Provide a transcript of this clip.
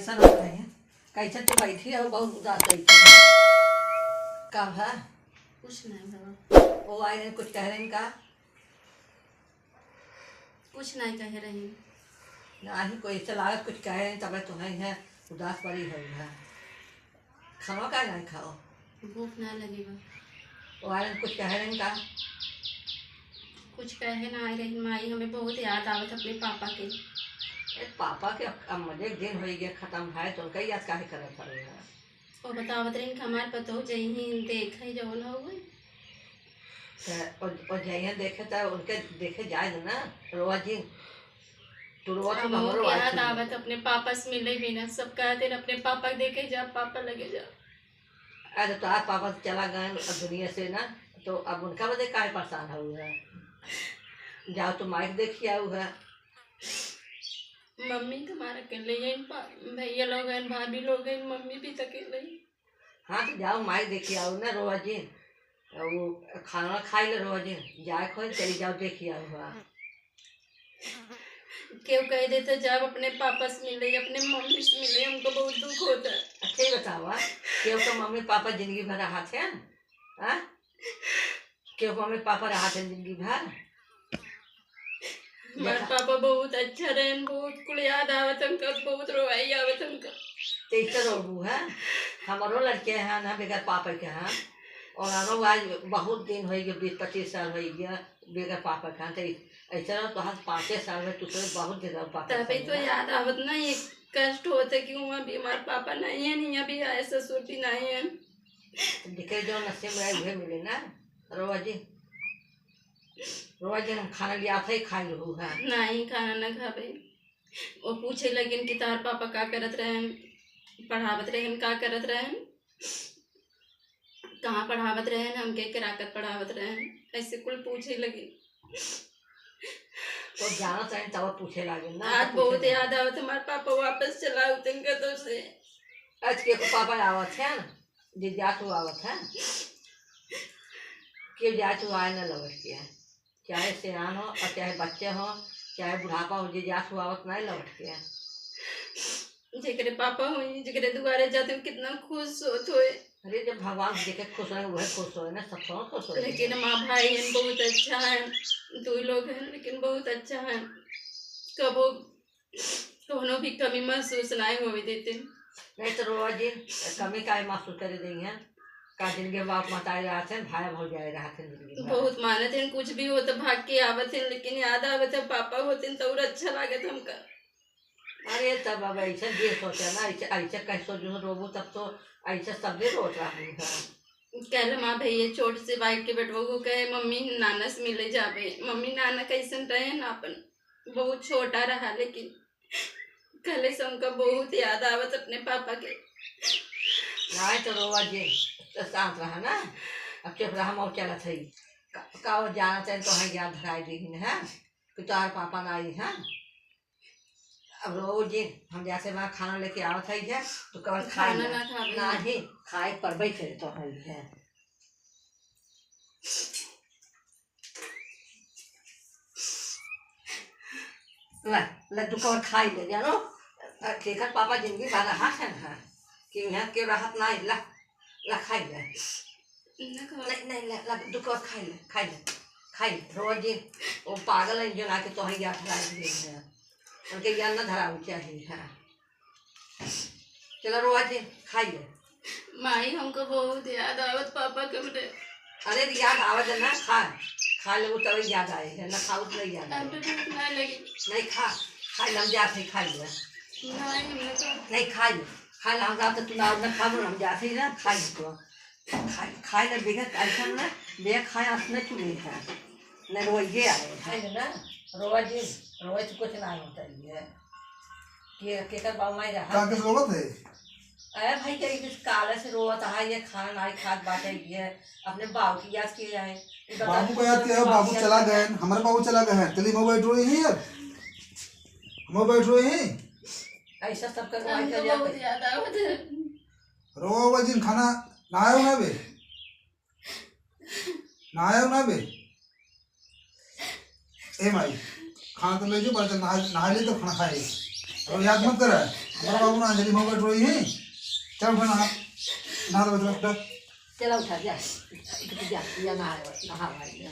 कैसा होता है कैसे तो बैठी है बहुत उदास बैठी है का है कुछ नहीं बाबा, वो आए रहे कुछ कह रहे हैं का कुछ नहीं कह रही। ना ही कोई ऐसा लागत कुछ कह रहे हैं तब तो नहीं है उदास पड़ी है खाना का नहीं खाओ भूख ना लगी बा। वो आए रहे कुछ कह रहे हैं का कुछ कहे ना आई रही माई, हमें बहुत याद आवत अपने पापा के। पापा के अब मजे एक दिन हो गया खत्म है तो उनका याद काहे करत पड़े है और बतावत रही हमारे पतो जही देख जवन हो गई और जइया देखे तो उनके देखे जाए ना रोआ जी तो रोआ तो हमको हमरो याद आवत अपने पापा से मिले भी ना, सब कहते अपने पापा देखे जा, पापा लगे जा। अरे तो आप पापा चला गए दुनिया से ना तो अब उनका वजह काहे परेशान हो है जाओ तो माइक देखिए आओ है मम्मी तुम्हारा अकेले भैया लोग हैं, भाभी लोग हैं, मम्मी भी तो अकेले। हाँ तो जाओ माइक देखिए आओ ना रोआ जी वो खाना खाई ले रोआ जी जाए खोल चली जाओ देखिए आओ हुआ क्यों कह देते जब अपने पापा से मिले अपने मम्मी से मिले हमको बहुत दुख होता है। अच्छा ही बताओ क्यों तो मम्मी पापा जिंदगी भर रहा थे हाँ क्यों मम्मी पापा रहा थे जिंदगी भर हमारे पापा बहुत अच्छा रहे, बहुत कुल याद आवत हमका, बहुत रोवाई आवत हमका। तेईस रोबू है हमारो लड़के हैं ना बगैर पापा के हैं और आनो आज बहुत दिन हो गया 20-25 साल हो गया बगैर पापा के हैं तो ऐसा तो हम 5 साल में तुझे बहुत दिन पापा तभी तो याद आवत ना, ये कष्ट होता कि वहाँ भी हमारे पापा नहीं है, नहीं अभी आए ससुर भी नहीं है। दिखे जो नसीब में वही मिले ना रोआ जी हम खाना लिया था ही खाई रहू है नहीं खाना न खाबे। वो पूछे लगिन कि तार पापा का करत रहन, पढ़ावत रहन, का करत रहन, कहाँ पढ़ावत रहन, हमके किराकत पढ़ावत रहन, ऐसे कुल पूछे लगिन। तो जाना चाहिए तब पूछे लगे ना आज बहुत याद आवत हमारे पापा वापस चला उतंगे तो से। आज के को पापा आवत है ना जे जातु आवत है के जातु आए ना लौट के चाहे सियान हो और चाहे बच्चे हो चाहे बुढ़ापा हो जे जातु आवत नहीं लौट के जेकरे पापा हुई जेकरे दुआरे जाते हो कितना खुश होत होए। अरे जब भगवान देखे खुश रहे वह खुश हो ना सब सब खुश हो लेकिन माँ भाई हैं बहुत अच्छा है, दो लोग हैं लेकिन बहुत अच्छा है, कबो कोनो भी कमी महसूस नहीं होने देते। नहीं तो रोज दिन कमी का महसूस कर देंगे का जिनके बाप माता रहा थे भाई भौजाई रहा थे बहुत मानते हैं, कुछ भी हो तो भाग के आवत हैं, लेकिन याद आवत है पापा होते तो और अच्छा लागत हमका। अरे तब अब ऐसा जे सोचा ना ऐसा कैसे जो रोबू तब तो ऐसा सब भी रोट रहा है कल माँ भैया छोट से बाइक के बेटवा को कहे मम्मी नाना से मिले जावे, मम्मी नाना कैसन रहे ना अपन बहुत छोटा रहा, लेकिन कल से हमका बहुत याद आवत अपने पापा के। नहीं तो रोवा जी शांत रहा ना अब चुप रहा मौ चला थी का जाना चाहिए तो है याद धराई दी है कि तार पापा ना आई है अब रोज दिन हम जैसे वहाँ खाना लेके आवत है तो कब खाना ना खावे ना ही खाए पर बैठे तो है लड्डू कवर खाई ले जानो ठीक है पापा जिंदगी भर रहा है ना कि यहाँ क्यों राहत ना ला ला खाई ले नहीं लड्डू कवर खाई ले रोज दिन वो पागल है जो ना के तो है याद धराई है उनके याद ना धराऊ चाहिए है चलो रोज दिन खाई ले माई हमको बहुत याद आवत पापा के बड़े। अरे याद आवत है ना खा ले वो तभी याद आएगा ना खाऊ तो नहीं याद नहीं लगी नहीं खा ले हम जाते ही खाई ले नहीं खा ले हम जाते तू ना खा लो हम जाते ही ना खाई तो खाई ले बेगा ऐसा ना बेगा खाए अपने चुने है नहीं रोज ये आए है ना रोज कुछ ना होता है कि कर बाबू माई रहा का किस रोवत है अरे भाई क्या किस काले से रोवत है ये खाना नहीं खाद बाटे ये अपने बाबू की याद किए जाए बाबू को याद किया बाबू चला गए हमारे बाबू चला गए हैं चलिए मैं बैठ रही हैं अब मैं बैठ रही हैं ऐसा सब कर बहुत याद आवत है। रोवा जिन खाना ना आयो ना बे ए माई खाना तो ले जो बर्तन नहा ले तो खाना खाए और याद मत कर हमारा बाबू ना अंजलि मैं बैठ रही है चल उठा नहा दो बेटा चला उठा जा जा या नहा भाई